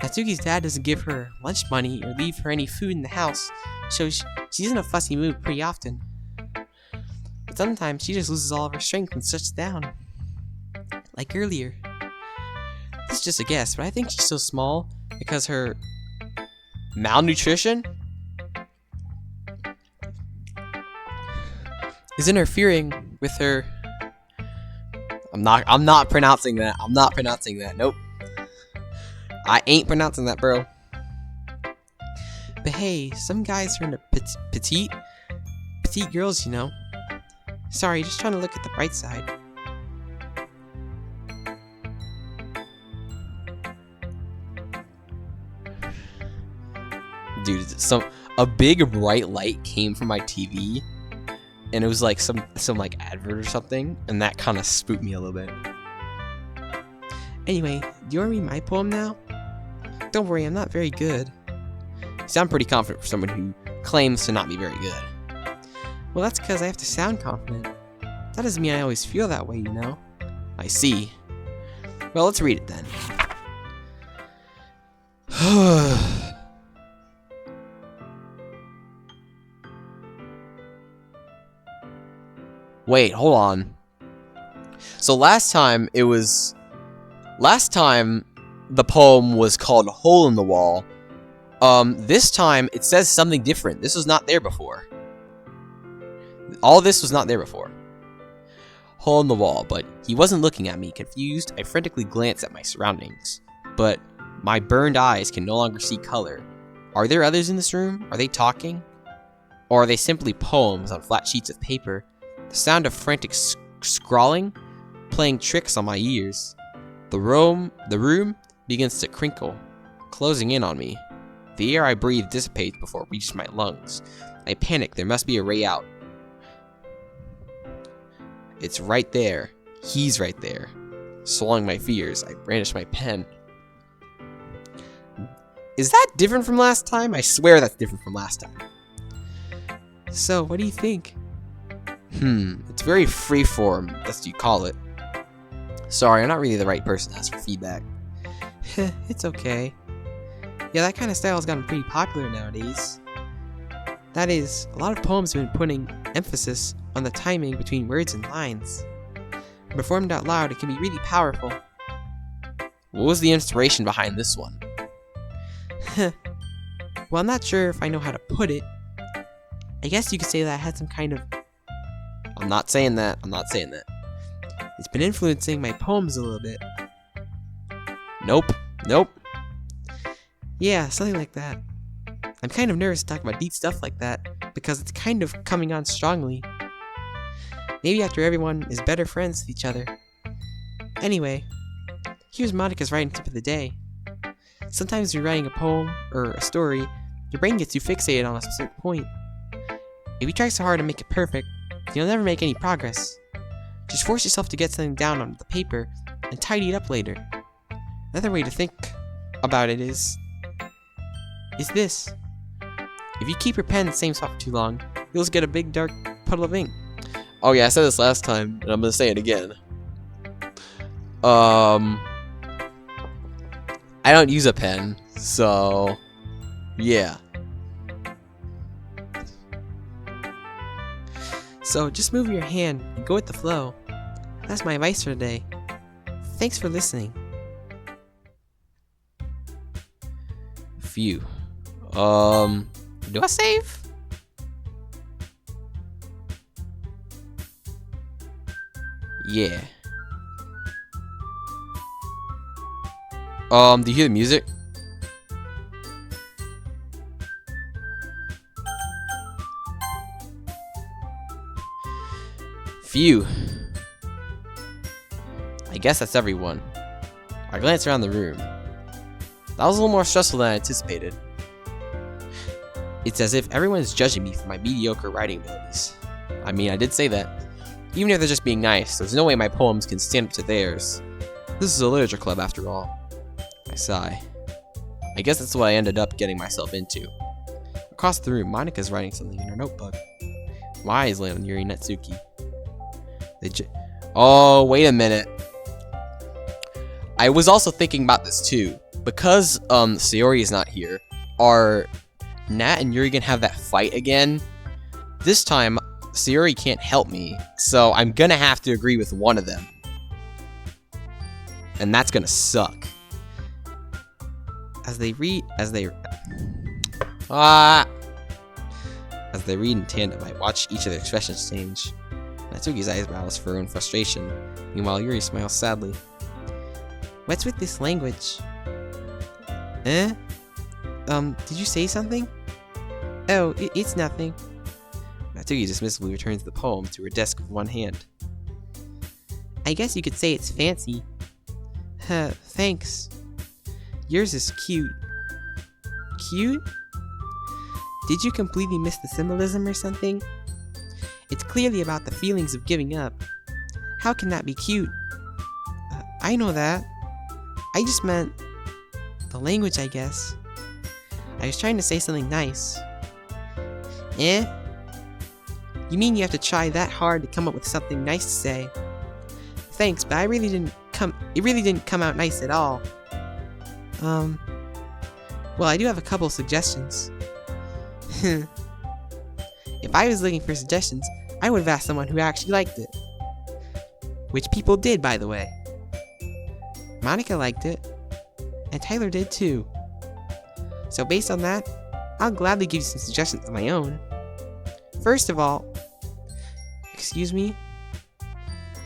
Natsuki's dad doesn't give her lunch money or leave her any food in the house, so she's in a fussy mood pretty often. But sometimes she just loses all of her strength and shuts down. Like earlier. This is just a guess, but I think she's so small because her Malnutrition? is interfering with her. I'm not pronouncing that. I'm not pronouncing that. Nope. I ain't pronouncing that, bro. But hey, some guys are into petite girls, you know. Sorry, just trying to look at the bright side. Dude, a big bright light came from my TV, and it was like some like advert or something, and that kind of spooked me a little bit. Anyway, do you want to read my poem now? Don't worry, I'm not very good. You sound pretty confident for someone who claims to not be very good. Well, that's because I have to sound confident. That doesn't mean I always feel that way, you know? I see. Well, let's read it then. Wait, hold on. So last time the poem was called Hole in the Wall. This time it says something different. This was not there before. All this was not there before. Hole in the wall, but he wasn't looking at me. Confused, I frantically glanced at my surroundings. But my burned eyes can no longer see color. Are there others in this room? Are they talking? Or are they simply poems on flat sheets of paper? The sound of frantic scrawling, playing tricks on my ears. The room begins to crinkle, closing in on me. The air I breathe dissipates before it reaches my lungs. I panic. There must be a way out. It's right there. He's right there. Swallowing my fears, I brandish my pen. Is that different from last time? I swear that's different from last time. So, what do you think? It's very freeform, that's what you call it. Sorry, I'm not really the right person to ask for feedback. It's okay. Yeah, that kind of style has gotten pretty popular nowadays. That is, a lot of poems have been putting emphasis on the timing between words and lines. Performed out loud, it can be really powerful. What was the inspiration behind this one? Well, I'm not sure if I know how to put it. I guess you could say that I had some kind of... I'm not saying that. It's been influencing my poems a little bit. Nope. Yeah, something like that. I'm kind of nervous to talk about deep stuff like that, because it's kind of coming on strongly. Maybe after everyone is better friends with each other. Anyway, here's Monika's writing tip of the day. Sometimes when you're writing a poem or a story, your brain gets too fixated on a specific point. If you try so hard to make it perfect, you'll never make any progress. Just force yourself to get something down on the paper and tidy it up later. Another way to think about it is this. If you keep your pen in the same spot for too long, you'll just get a big dark puddle of ink. Oh yeah, I said this last time, and I'm gonna say it again. I don't use a pen, so yeah. So just move your hand and go with the flow. That's my advice for today. Thanks for listening. Phew. Do I save? Yeah. Do you hear the music? Phew. I guess that's everyone. I glanced around the room. That was a little more stressful than I anticipated. It's as if everyone is judging me for my mediocre writing abilities. I mean, I did say that. Even if they're just being nice, there's no way my poems can stand up to theirs. This is a literature club after all. I sigh. I guess that's what I ended up getting myself into. Across the room, Monika's writing something in her notebook. My eyes land on Yuri Natsuki. Oh, wait a minute. I was also thinking about this too. Because Sayori is not here, are Nat and Yuri gonna have that fight again? This time, Sayori can't help me, so I'm gonna have to agree with one of them. And that's gonna suck. As they read in tandem, I watch each of their expressions change. Natsuki's eyebrows furrow in frustration. Meanwhile, Yuri smiles sadly. What's with this language? Eh? Did you say something? Oh, it's nothing. Natsuki dismissively returns the poem to her desk with one hand. I guess you could say it's fancy. Thanks. Yours is cute. Cute? Did you completely miss the symbolism or something? It's clearly about the feelings of giving up. How can that be cute? I know that. I just meant the language, I guess. I was trying to say something nice. Eh? You mean you have to try that hard to come up with something nice to say? Thanks, but it really didn't come out nice at all. Well, I do have a couple suggestions. If I was looking for suggestions, I would have asked someone who actually liked it. Which people did, by the way. Monika liked it, and Tyler did too. So based on that, I'll gladly give you some suggestions of my own. First of all, excuse me?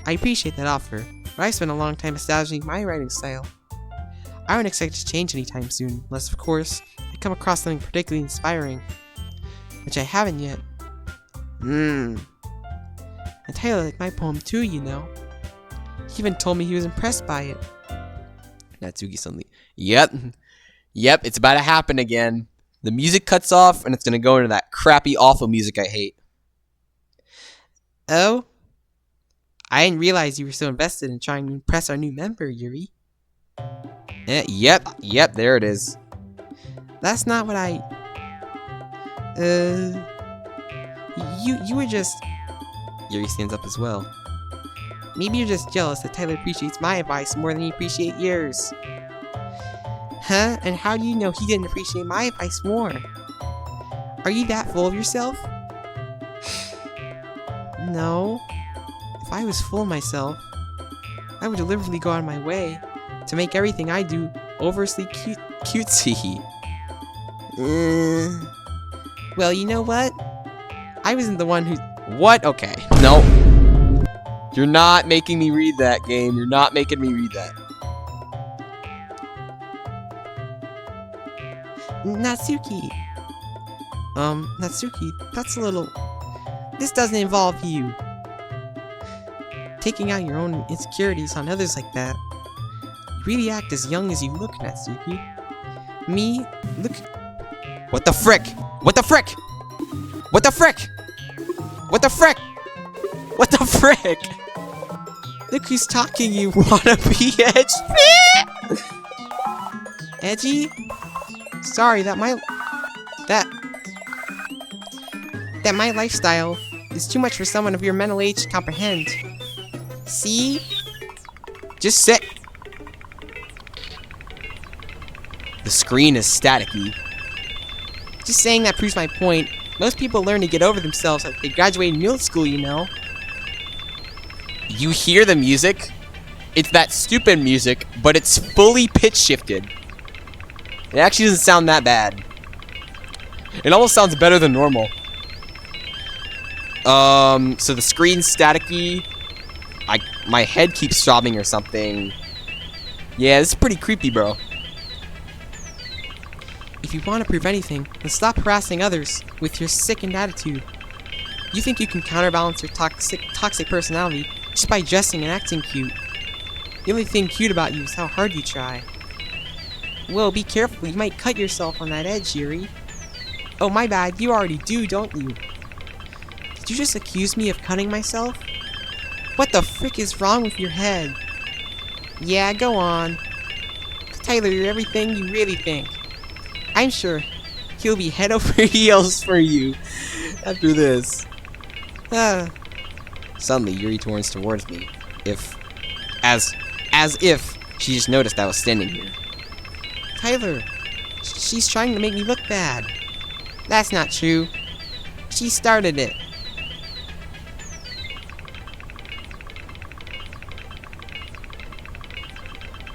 I appreciate that offer, but I spent a long time establishing my writing style. I don't expect to change anytime soon, unless of course, I come across something particularly inspiring. Which I haven't yet. And Tyler liked my poem too, you know. He even told me he was impressed by it. Natsuki suddenly. Yep, it's about to happen again. The music cuts off, and it's gonna go into that crappy, awful music I hate. Oh? I didn't realize you were so invested in trying to impress our new member, Yuri. Yep, there it is. That's not what I... You were just... Yuri stands up as well. Maybe you're just jealous that Tyler appreciates my advice more than you appreciate yours. Huh? And how do you know he didn't appreciate my advice more? Are you that full of yourself? No. If I was full of myself, I would deliberately go out of my way to make everything I do overtly cutesy. Well, you know what? I wasn't the one who... What? Okay. No. You're not making me read that, game. You're not making me read that. Natsuki. Natsuki, that's a little... This doesn't involve you. Taking out your own insecurities on others like that. You really act as young as you look, Natsuki. Me? Look... What the frick? What the frick? What the frick? What the frick? What the frick? Look who's talking, you Wanna be edgy? edgy? Sorry, that my lifestyle is too much for someone of your mental age to comprehend. See? Just sit. The screen is staticky. Just saying that proves my point. Most people learn to get over themselves after they graduate middle school, you know. You hear the music? It's that stupid music, but it's fully pitch shifted. It actually doesn't sound that bad. It almost sounds better than normal. So the screen's staticky. My head keeps throbbing or something. Yeah, this is pretty creepy, bro. If you want to prove anything, then stop harassing others with your sickened attitude. You think you can counterbalance your toxic personality just by dressing and acting cute. The only thing cute about you is how hard you try. Well, be careful, you might cut yourself on that edge, Yuri. Oh, my bad, you already do, don't you? Did you just accuse me of cutting myself? What the frick is wrong with your head? Yeah, go on. Tyler, you're everything you really think. I'm sure he'll be head over heels for you after this. Suddenly, Yuri turns towards me. As if she just noticed I was standing here. Tyler, she's trying to make me look bad. That's not true. She started it.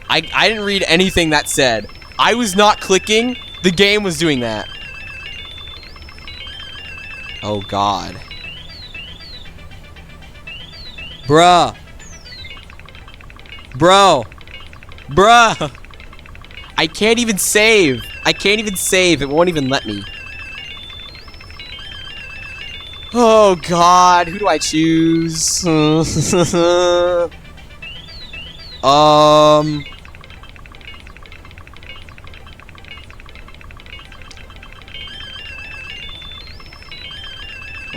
I didn't read anything that said. I was not clicking. The game was doing that. Oh, God. Bruh. Bruh. I can't even save. It won't even let me. Oh, God. Who do I choose? Oh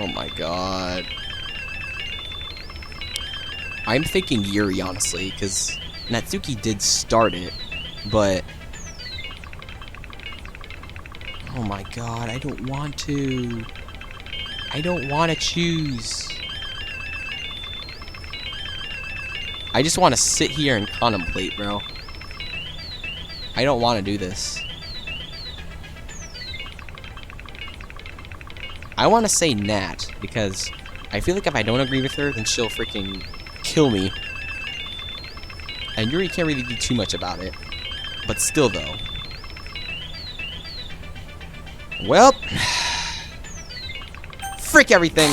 my god. I'm thinking Yuri, honestly, because Natsuki did start it, but... Oh my god, I don't want to. I don't want to choose. I just want to sit here and contemplate, bro. I don't want to do this. I want to say Nat, because I feel like if I don't agree with her, then she'll freaking kill me. And Yuri can't really do too much about it. But still, though. Well. Frick everything!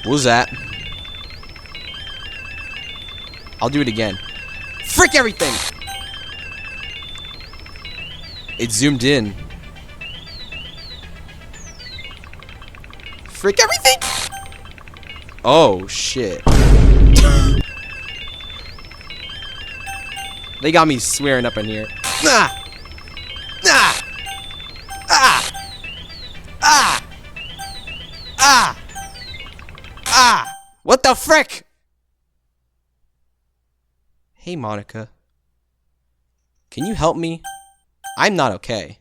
What was that? I'll do it again. Frick everything! It zoomed in. Frick everything! Oh, shit. They got me swearing up in here. Ah! Ah! Ah! Ah! Ah! Ah! What the frick? Hey, Monica. Can you help me? I'm not okay.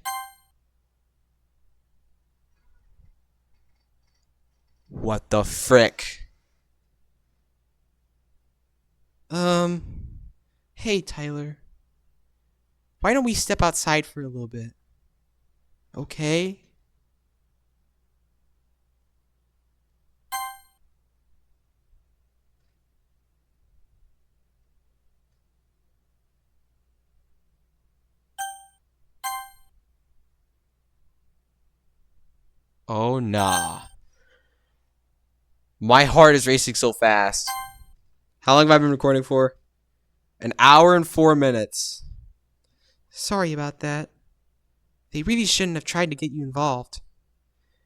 What the frick? Hey, Tyler. Why don't we step outside for a little bit? Okay? Oh, nah. My heart is racing so fast. How long have I been recording for? 1 hour and 4 minutes. Sorry about that. They really shouldn't have tried to get you involved.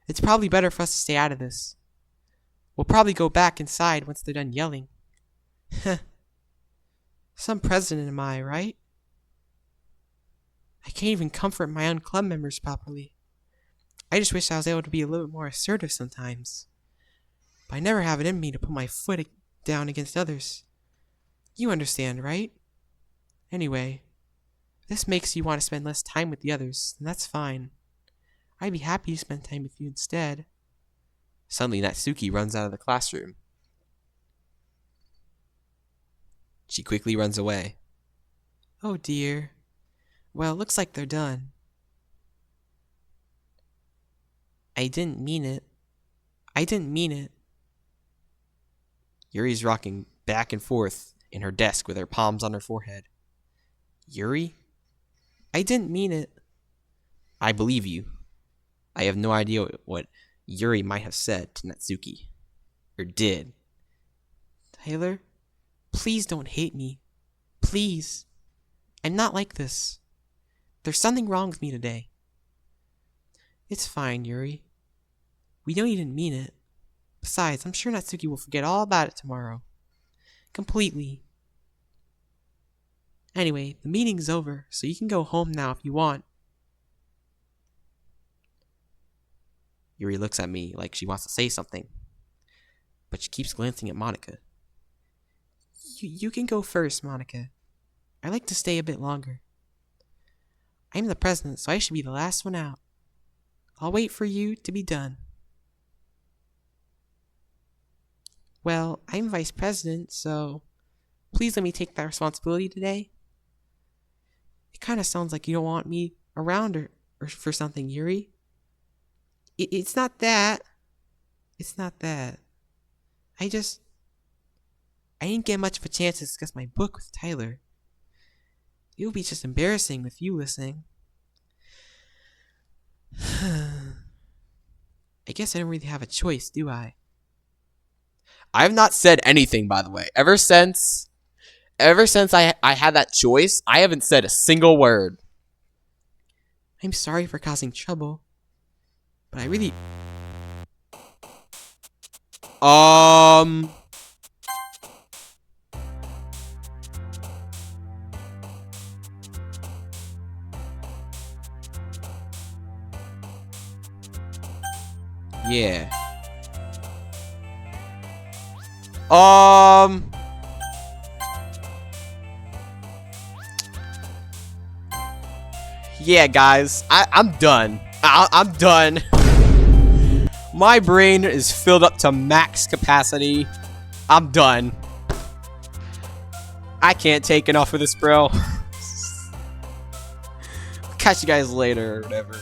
It's probably better for us to stay out of this. We'll probably go back inside once they're done yelling. Heh. Some president am I, right? I can't even comfort my own club members properly. I just wish I was able to be a little bit more assertive sometimes. But I never have it in me to put my foot down against others. You understand, right? Anyway, if this makes you want to spend less time with the others, then that's fine. I'd be happy to spend time with you instead. Suddenly, Natsuki runs out of the classroom. She quickly runs away. Oh dear. Well, it looks like they're done. I didn't mean it. I didn't mean it. Yuri's rocking back and forth in her desk with her palms on her forehead. Yuri? I didn't mean it. I believe you. I have no idea what Yuri might have said to Natsuki. Or did. Tyler, please don't hate me. Please. I'm not like this. There's something wrong with me today. It's fine, Yuri. We know you didn't mean it. Besides, I'm sure Natsuki will forget all about it tomorrow. Completely. Anyway, the meeting's over, so you can go home now if you want. Yuri looks at me like she wants to say something, but she keeps glancing at Monika. You can go first, Monika. I like to stay a bit longer. I'm the president, so I should be the last one out. I'll wait for you to be done. Well, I'm vice president, so please let me take that responsibility today. It kind of sounds like you don't want me around or for something, Yuri. It's not that. It's not that. I didn't get much of a chance to discuss my book with Tyler. It would be just embarrassing with you listening. I guess I don't really have a choice, do I? I have not said anything, by the way. Ever since I had that choice, I haven't said a single word. I'm sorry for causing trouble, but I really... Yeah. Yeah, guys, I'm done. I'm done. My brain is filled up to max capacity. I'm done. I can't take enough of this, bro. Catch you guys later or whatever.